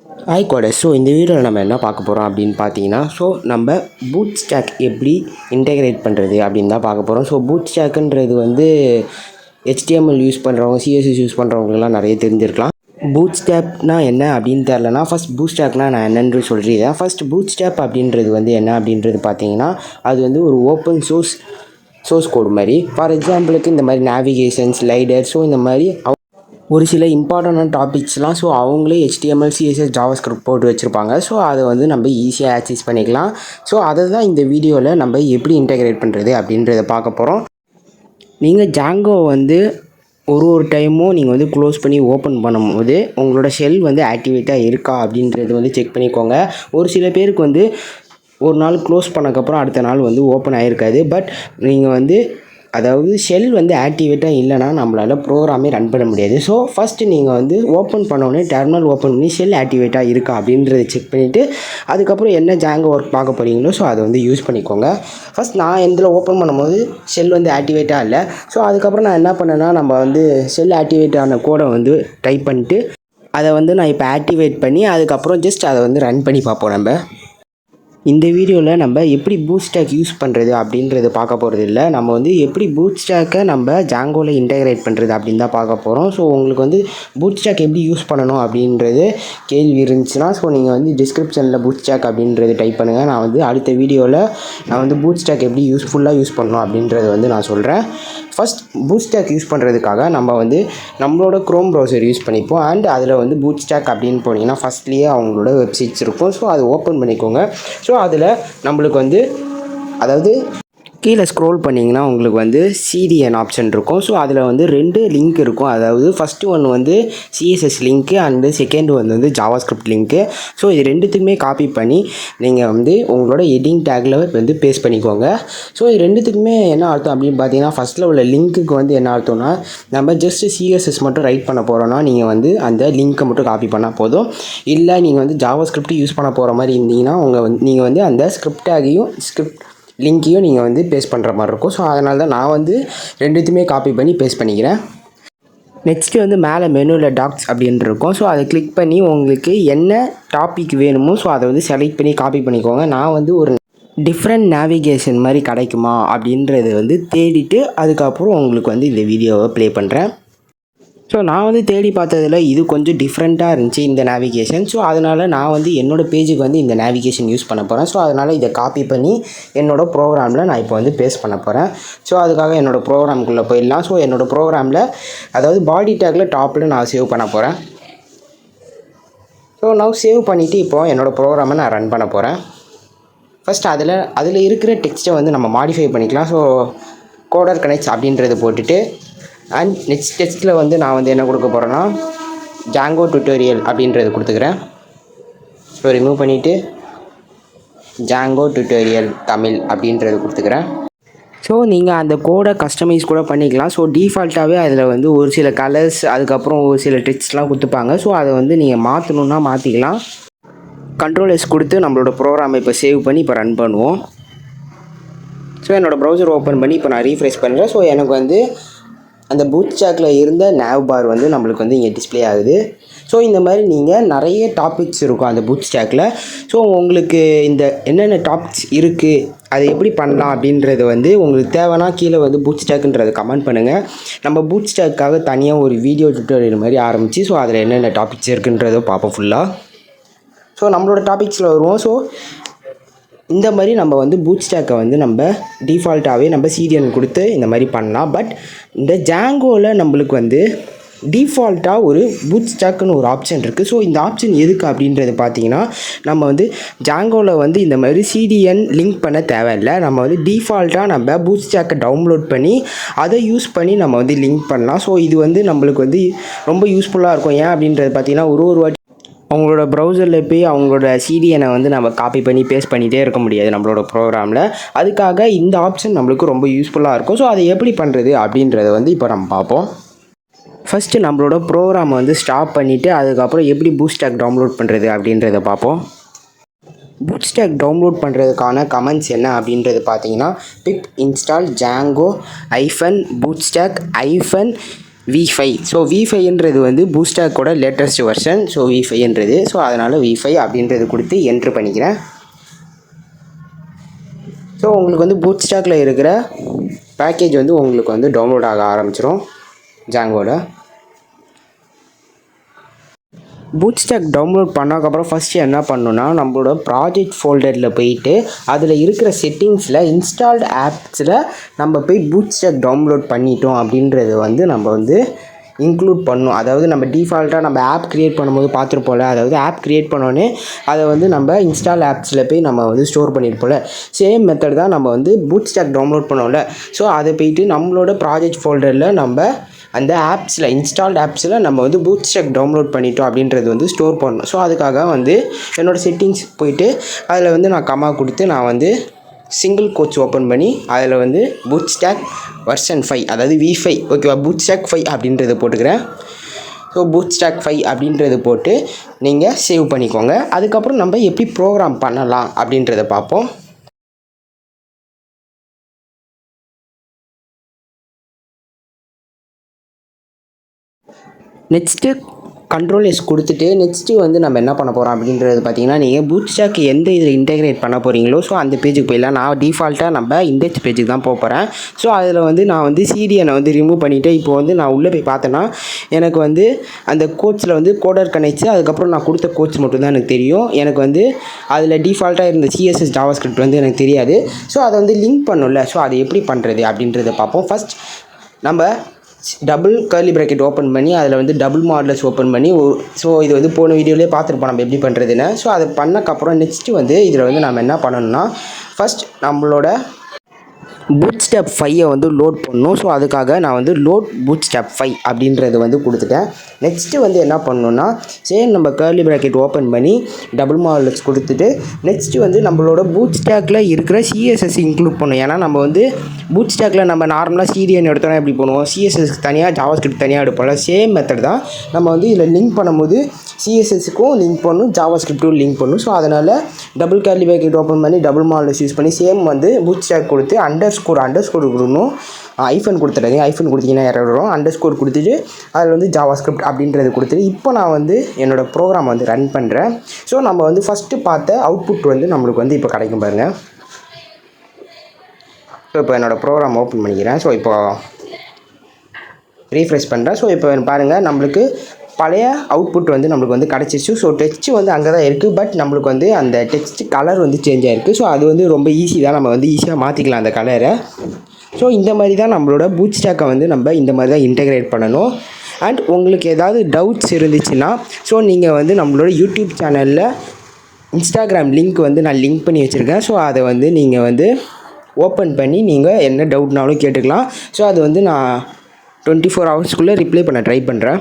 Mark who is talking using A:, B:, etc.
A: Hi codes. So இந்த வீடியோவில் நம்ம என்ன பார்க்க போகிறோம் அப்படின்னு பார்த்தீங்கன்னா, நம்ம பூட்ஸ்டாக் எப்படி இன்டெகிரேட் பண்ணுறது அப்படின்னு தான் பார்க்க போகிறோம். பூட்ஸ்டாக்குன்றது HTML யூஸ் பண்ணுறவங்க, CSS யூஸ் பண்ணுறவங்கலாம் நிறைய தெரிஞ்சிருக்கலாம். பூட்ஸ்டாப்னா என்ன அப்படின்னு தெரிலனா ஃபஸ்ட் பூட்ஸ்டாக்னா நான் என்னென்று சொல்கிறேன். ஃபஸ்ட் பூட்ஸ்டாப் அப்படின்றது என்ன அப்படின்றது பார்த்தீங்கன்னா, அது ஒரு ஓப்பன் சோர்ஸ் கோடு மாதிரி. ஃபார் எக்ஸாம்பிளுக்கு இந்த மாதிரி நேவிகேஷன், ஸ்லைடர், இந்த மாதிரி ஒரு சில இம்பார்ட்டண்டான டாபிக்ஸ்லாம் அவங்களே HTML, CSS, JavaScript போட்டு வச்சுருப்பாங்க. அதை நம்ம ஈஸியாக ஆக்சஸ் பண்ணிக்கலாம். அதை தான் இந்த வீடியோவில் நம்ம எப்படி இன்டெகிரேட் பண்ணுறது அப்படின்றத பார்க்க போகிறோம். நீங்கள் Django ஒரு டைமும் நீங்கள் க்ளோஸ் பண்ணி ஓப்பன் பண்ணும்போது உங்களோட ஷெல் ஆக்டிவேட்டாக இருக்கா அப்படின்றது செக் பண்ணிக்கோங்க. ஒரு சில பேருக்கு ஒரு நாள் க்ளோஸ் பண்ணக்கப்புறம் அடுத்த நாள் ஓப்பன் ஆகிருக்காது. பட் நீங்கள் அதாவது ஷெல் ஆக்டிவேட்டாக இல்லைனா நம்மளால் ப்ரோக்ராமே ரன் பண்ண முடியாது. ஃபஸ்ட்டு நீங்கள் ஓப்பன் பண்ணோடனே டெர்மினல் ஓப்பன் பண்ணி ஷெல் ஆக்டிவேட்டாக இருக்கா அப்படின்றத செக் பண்ணிவிட்டு அதுக்கப்புறம் என்ன Django ஒர்க் பார்க்க போகிறீங்களோ அதை யூஸ் பண்ணிக்கோங்க. ஃபஸ்ட் நான் இதில் ஓப்பன் பண்ணும்போது ஷெல் ஆக்டிவேட்டாக இல்லை. அதுக்கப்புறம் நான் என்ன பண்ணேன்னா, நம்ம ஷெல் ஆக்டிவேட் ஆன கோடை டைப் பண்ணிட்டு அதை நான் இப்போ ஆக்டிவேட் பண்ணி அதுக்கப்புறம் ஜஸ்ட் அதை ரன் பண்ணி பார்ப்போம். இந்த வீடியோவில் நம்ம எப்படி பூட்ஸ்டாக் யூஸ் பண்ணுறது அப்படின்றத பார்க்க போகிறது இல்லை. நம்ம எப்படி பூட்ஸ்டாக்கை நம்ம Djangoவில் இன்டெகிரேட் பண்ணுறது அப்படின்னு தான் பார்க்க போகிறோம். உங்களுக்கு பூட்ஸ்டாக் எப்படி யூஸ் பண்ணணும் அப்படின்றது கேள்வி இருந்துச்சுன்னா நீங்கள் டிஸ்கிரிப்ஷனில் பூட்ஸ்டாக் அப்படின்றது டைப் பண்ணுங்கள். நான் அடுத்த வீடியோவில் நான் பூட்ஸ்டாக் எப்படி யூஸ்ஃபுல்லாக யூஸ் பண்ணணும் அப்படின்றது நான் சொல்கிறேன். ஃபஸ்ட் பூட்ஸ்டாக் யூஸ் பண்ணுறதுக்காக நம்ம நம்மளோட க்ரோம் ப்ரௌசர் யூஸ் பண்ணிப்போம். அண்ட் அதில் பூட்ஸ்டாக் அப்படின்னு போனீங்கன்னா ஃபஸ்ட்லேயே அவங்களோட வெப்சைட்ஸ் இருக்கும். அதை ஓப்பன் பண்ணிக்கோங்க. அதில் நம்மளுக்கு அதாவது கீழே ஸ்க்ரோல் பண்ணிங்கன்னா உங்களுக்கு CDN ஆப்ஷன் இருக்கும். அதில் 2 லிங்க் இருக்கும். அதாவது ஃபஸ்ட்டு ஒன்று CSS link and second JavaScript link. இது ரெண்டுத்துக்குமே காப்பி பண்ணி நீங்கள் உங்களோட ஹெட்டிங் டேக்கில் பேஸ்ட் பண்ணிக்கோங்க. இது ரெண்டுத்துக்குமே என்ன அர்த்தம் அப்படின்னு பார்த்தீங்கன்னா, ஃபஸ்ட்டில் உள்ள லிங்க்குக்கு என்ன அர்த்தம்னா, நம்ம ஜஸ்ட் CSS மட்டும் ரைட் பண்ண போகிறோன்னா நீங்கள் அந்த லிங்க்கை மட்டும் காப்பி பண்ணால் போதும். இல்லை நீங்கள் JavaScript யூஸ் பண்ண போகிற மாதிரி இருந்தீங்கன்னா நீங்கள் அந்த ஸ்கிரிப்ட் டேக்கையும் லிங்க்கையும் நீங்கள் பேஸ்ட் பண்ணுற மாதிரி இருக்கும். அதனால தான் நான் ரெண்டுத்தையுமே காப்பி பண்ணி பேஸ்ட் பண்ணிக்கிறேன். நெக்ஸ்ட்டு மேலே மெனுவில் டாக்ஸ் அப்படின்னு இருக்கும். அதை கிளிக் பண்ணி உங்களுக்கு என்ன டாபிக் வேணுமோ அதை செலக்ட் பண்ணி காப்பி பண்ணிக்கோங்க. நான் ஒரு டிஃப்ரெண்ட் நேவிகேஷன் மாதிரி கிடைக்குமா அப்படின்றது தேடிட்டு அதுக்கப்புறம் உங்களுக்கு இந்த வீடியோவை ப்ளே பண்ணுறேன். நான் தேடி பார்த்ததில் இது கொஞ்சம் டிஃப்ரெண்ட்டாக இருந்துச்சு இந்த நேவிகேஷன். அதனால் நான் என்னோடய பேஜுக்கு இந்த நேவிகேஷன் யூஸ் பண்ண போகிறேன். அதனால் இதை காப்பி பண்ணி என்னோடய ப்ரோக்ராமில் நான் இப்போ பேஸ்ட் பண்ண போகிறேன். அதுக்காக என்னோடய ப்ரோக்ராமுக்குள்ளே போயிடலாம். என்னோடய ப்ரோக்ராமில் அதாவது பாடி டேக்கில் டாப்பில் நான் சேவ் பண்ண போகிறேன். நான் சேவ் பண்ணிவிட்டு இப்போது என்னோடய ப்ரோக்ராமை நான் ரன் பண்ண போகிறேன். ஃபஸ்ட் அதில் இருக்கிற டெக்ஸ்ட்டை நம்ம மாடிஃபை பண்ணிக்கலாம். கோடர் கனெக்ட்ஸ் அப்படின்றத போட்டுட்டு அண்ட் நெக்ஸ்ட் டெக்ஸ்ட்டில் நான் என்ன கொடுக்க போகிறேன்னா, Django tutorial அப்படின்றது கொடுத்துக்கிறேன். ரிமூவ் பண்ணிவிட்டு Django tutorial தமிழ் அப்படின்றது கொடுத்துக்கிறேன். நீங்கள் அந்த கோடை கஸ்டமைஸ் கூட பண்ணிக்கலாம். டிஃபால்ட்டாகவே அதில் ஒரு சில கலர்ஸ் அதுக்கப்புறம் ஒரு சில டெக்ஸ்ட்லாம் கொடுத்துப்பாங்க. அதை நீங்கள் மாற்றணுன்னா மாற்றிக்கலாம். Ctrl+S கொடுத்து நம்மளோட ப்ரோக்ராமை இப்போ சேவ் பண்ணி இப்போ ரன் பண்ணுவோம். என்னோடய ப்ரௌசர் ஓப்பன் பண்ணி இப்போ நான் ரீஃப்ரெஷ் பண்ணுறேன். எனக்கு அந்த பூட்ஸ்டாக்கில் இருந்த nav பார் நம்மளுக்கு இங்கே டிஸ்பிளே ஆகுது. இந்த மாதிரி நீங்கள் நிறைய டாபிக்ஸ் இருக்கும் அந்த பூட்ஸ்டாக்கில். உங்களுக்கு இந்த என்னென்ன டாபிக்ஸ் இருக்குது, அதை எப்படி பண்ணலாம் அப்படின்றது உங்களுக்கு தேவைன்னா கீழே பூட்ஸ்டாக்குன்றதை கமெண்ட் பண்ணுங்கள். நம்ம பூட்ஸ்டாக்காக தனியாக ஒரு வீடியோ டுட்டோரியல் மாதிரி ஆரம்பித்து அதில் என்னென்ன டாபிக்ஸ் இருக்குன்றதை பார்ப்போம் ஃபுல்லாக. நம்மளோட டாபிக்ஸில் வருவோம். இந்த மாதிரி நம்ம பூட்ஸ்டாக்கை நம்ம டிஃபால்ட்டாகவே நம்ம CDN கொடுத்து இந்த மாதிரி பண்ணலாம். பட் இந்த Djangoவில் நம்மளுக்கு டிஃபால்ட்டாக ஒரு பூட்ஸ்டாக்குன்னு ஒரு ஆப்ஷன் இருக்குது. இந்த ஆப்ஷன் எதுக்கு அப்படின்றது பார்த்தீங்கன்னா, நம்ம Djangoவில் இந்த மாதிரி CDN லிங்க் பண்ண தேவையில்லை. நம்ம டிஃபால்ட்டாக நம்ம பூட்ஸ்டாக்கை டவுன்லோட் பண்ணி அதை யூஸ் பண்ணி நம்ம லிங்க் பண்ணலாம். இது நம்மளுக்கு ரொம்ப யூஸ்ஃபுல்லாக இருக்கும். ஏன் அப்படின்றது பார்த்தீங்கன்னா, ஒரு வாட்டி அவங்களோட ப்ரௌசரில் போய் அவங்களோட CDN நம்ம காப்பி பண்ணி பேஸ்ட் பண்ணிகிட்டே இருக்க முடியாது நம்மளோட ப்ரோக்ராமில். அதுக்காக இந்த ஆப்ஷன் நம்மளுக்கு ரொம்ப யூஸ்ஃபுல்லாக இருக்கும். அதை எப்படி பண்ணுறது அப்படின்றத இப்போ நம்ம பார்ப்போம். ஃபஸ்ட்டு நம்மளோட ப்ரோக்ராமை ஸ்டாப் பண்ணிவிட்டு அதுக்கப்புறம் எப்படி பூட்ஸ்டாக் டவுன்லோட் பண்ணுறது அப்படின்றத பார்ப்போம். பூட்ஸ்டாக் டவுன்லோட் பண்ணுறதுக்கான கமெண்ட்ஸ் என்ன அப்படின்றது பார்த்தீங்கன்னா, pip install Django -bootstack V5. So V5ன்றது வந்து பூட்ஸ்ட்ராக்கோட லேட்டஸ்ட் வெர்ஷன். ஸோ V5ன்றது, ஸோ அதனால் V5 அப்படின்றது கொடுத்து என்ட்ரு பண்ணிக்கிறேன். ஸோ உங்களுக்கு வந்து பூட்ஸ்ட்ராக்கில் இருக்கிற பேக்கேஜ் வந்து உங்களுக்கு வந்து டவுன்லோட் ஆக ஆரம்பிச்சிடும் ஜாங்கோட. பூட்ஸ்ட்ராக் டவுன்லோட் பண்ணதுக்கப்புறம் ஃபஸ்ட்டு என்ன பண்ணணுன்னா, நம்மளோட ப்ராஜெக்ட் ஃபோல்டரில் போயிட்டு அதில் இருக்கிற செட்டிங்ஸில் இன்ஸ்டால்டு ஆப்ஸில் நம்ம போய் பூட்ஸ்ட்ராக் டவுன்லோட் பண்ணிட்டோம் அப்படின்றது வந்து நம்ம வந்து இன்க்ளூட் பண்ணணும். அதாவது நம்ம டிஃபால்ட்டாக நம்ம ஆப் க்ரியேட் பண்ணும்போது பார்த்துருப்போம்ல, அதாவது ஆப் க்ரியேட் பண்ணோன்னே அதை வந்து நம்ம இன்ஸ்டால் ஆப்ஸில் போய் நம்ம வந்து ஸ்டோர் பண்ணியிருப்போம்ல, சேம் மெத்தட் தான் நம்ம வந்து பூட்ஸ்ட்ராக் டவுன்லோட் பண்ணோம்ல. ஸோ அதை போயிட்டு நம்மளோட ப்ராஜெக்ட் ஃபோல்டரில் நம்ம அந்த ஆப்ஸில் இன்ஸ்டால்டு ஆப்ஸில் நம்ம வந்து பூட்ஸ்ட்ராக் டவுன்லோட் பண்ணிட்டோம் அப்படின்றது வந்து ஸ்டோர் பண்ணணும். ஸோ அதுக்காக வந்து என்னோடய செட்டிங்ஸ் போயிட்டு அதில் வந்து நான் கமா கொடுத்து நான் வந்து சிங்கிள் கோட்ஸ் ஓப்பன் பண்ணி அதில் வந்து பூட்ஸ்ட்ராக் வெர்ஷன் 5 அதாவது V5 ஓகேவா, பூட்ஸ்ட்ராக் 5 அப்படின்றத போட்டுக்கிறேன். ஸோ பூட்ஸ்ட்ராக் 5 அப்படின்றது போட்டு நீங்கள் சேவ் பண்ணிக்கோங்க. அதுக்கப்புறம் நம்ம எப்படி ப்ரோக்ராம் பண்ணலாம் அப்படின்றத பார்ப்போம். நெக்ஸ்ட்டு Ctrl+S கொடுத்துட்டு நெக்ஸ்ட்டு வந்து நம்ம என்ன பண்ண போகிறோம் அப்படின்றது பார்த்தீங்கன்னா, நீங்கள் பூட்ஸ்ட்ராக் எந்த இதில் இன்டெகிரேட் பண்ண போகிறீங்களோ ஸோ அந்த பேஜுக்கு போயிடலாம். நான் டிஃபால்ட்டாக நம்ம இண்டெக்ஸ் பேஜுக்கு தான் போகிறேன். ஸோ அதில் வந்து நான் வந்து சிடிஎனை வந்து ரிமூவ் பண்ணிவிட்டு இப்போ வந்து நான் உள்ளே போய் பார்த்தேன்னா எனக்கு வந்து அந்த கோட்ஸில் வந்து கோடர் கனெக்ட்ஸு அதுக்கப்புறம் நான் கொடுத்த கோட்ஸ் மட்டும்தான் எனக்கு தெரியும். எனக்கு வந்து அதில் டிஃபால்ட்டாக இருந்த CSS ஜாவாஸ்கிரிப்ட் வந்து எனக்கு தெரியாது. ஸோ அதை வந்து லிங்க் பண்ணணும்ல, ஸோ அதை எப்படி பண்ணுறது அப்படின்றத பார்ப்போம். ஃபஸ்ட் நம்ம டபுள் கர்லி ப்ராக்கெட் ஓப்பன் பண்ணி அதில் வந்து டபுள் மாடலஸ் ஓப்பன் பண்ணி ஸோ இது வந்து போன வீடியோலேயே பார்த்துருப்போம் நம்ம எப்படி பண்ணுறதுன்னு. ஸோ அதை பண்ணக்கப்புறம் நெக்ஸ்ட்டு வந்து இதில் வந்து நம்ம என்ன பண்ணணும்னா, ஃபஸ்ட் நம்மளோட பூட்ஸ்ட்ராப் 5 வந்து லோட் பண்ணணும். ஸோ அதுக்காக நான் வந்து லோட் பூட்ஸ்ட்ராப் 5 அப்படின்றது வந்து கொடுத்துட்டேன். நெக்ஸ்ட்டு வந்து என்ன பண்ணணுன்னா, சேம் நம்ம கர்லி ப்ராக்கெட் ஓப்பன் பண்ணி டபுள் மாடலஸ் கொடுத்துட்டு நெக்ஸ்ட்டு வந்து நம்மளோட பூட்ஸ்ட்ராக்கில் இருக்கிற CSS இன்க்ளூட் பண்ணணும். ஏன்னா நம்ம வந்து பூட்ஸ்ட்ராக்கில் நம்ம நார்மலாக சிடிஎன் எடுத்தோன்னா எப்படி பண்ணுவோம், CSS தனியாக ஜாவாஸ்கிரிப்ட் தனியாக எடுப்போம்ல, சேம் மெத்தட் தான் நம்ம வந்து இதில் லிங்க் பண்ணும்போது CSSக்கும் லிங்க் பண்ணணும், ஜாவாஸ்கிரிப்டும் லிங்க் பண்ணணும். ஸோ அதனால் டபுள் கர்லி ப்ராக்கெட் ஓப்பன் பண்ணி டபுள் மாடலஸ் யூஸ் பண்ணி சேம் வந்து பூட்ஸ்ட்ராக் கொடுத்து அண்டர் ஸ்கோர் கொடுக்கணும். ஐஃபன் கொடுத்துட்டாங்க, ஐஃபன் கொடுத்தீங்கன்னா எரர் வரும். அண்டர்ஸ்கோர் கொடுத்துட்டு அதில் வந்து ஜாவாஸ்கிரிப்ட் அப்படின்றது கொடுத்துட்டு இப்போ நான் வந்து என்னோடய ப்ரோக்ராம் வந்து ரன் பண்ணுறேன். ஸோ நம்ம வந்து ஃபஸ்ட்டு பார்த்த அவுட்புட் வந்து நம்மளுக்கு வந்து இப்போ கிடைக்கும் பாருங்கள். ஸோ இப்போ என்னோடய ப்ரோக்ராம் ஓப்பன் பண்ணிக்கிறேன். ஸோ இப்போ ரீஃப்ரெஷ் பண்ணுறேன். ஸோ இப்போ பாருங்கள் நம்மளுக்கு பழைய அவுட்புட் வந்து நம்மளுக்கு வந்து கிடச்சிருச்சு. ஸோ டெக்ஸ்ட்டு வந்து அங்கே தான் இருக்குது, பட் நம்மளுக்கு வந்து அந்த டெக்ஸ்ட் கலர் வந்து சேஞ்ச் ஆகிருக்கு. ஸோ அது வந்து ரொம்ப ஈஸி தான், நம்ம வந்து ஈஸியாக மாற்றிக்கலாம் அந்த கலரை. ஸோ இந்த மாதிரி தான் நம்மளோட பூட்ஸ்ட்ராக்கை வந்து நம்ம இந்த மாதிரி தான் இன்டெகிரேட் பண்ணணும். அண்ட் உங்களுக்கு ஏதாவது டவுட்ஸ் இருந்துச்சுன்னா ஸோ நீங்கள் வந்து நம்மளோட யூடியூப் சேனலில் இன்ஸ்டாகிராம் லிங்க் வந்து நான் லிங்க் பண்ணி வச்சுருக்கேன். ஸோ அதை வந்து நீங்கள் வந்து ஓப்பன் பண்ணி நீங்கள் என்ன டவுட்னாலும் கேட்டுக்கலாம். ஸோ அது வந்து நான் 24 ஹவர்ஸ்க்குள்ளே ரிப்ளை பண்ண ட்ரை பண்ணுறேன்.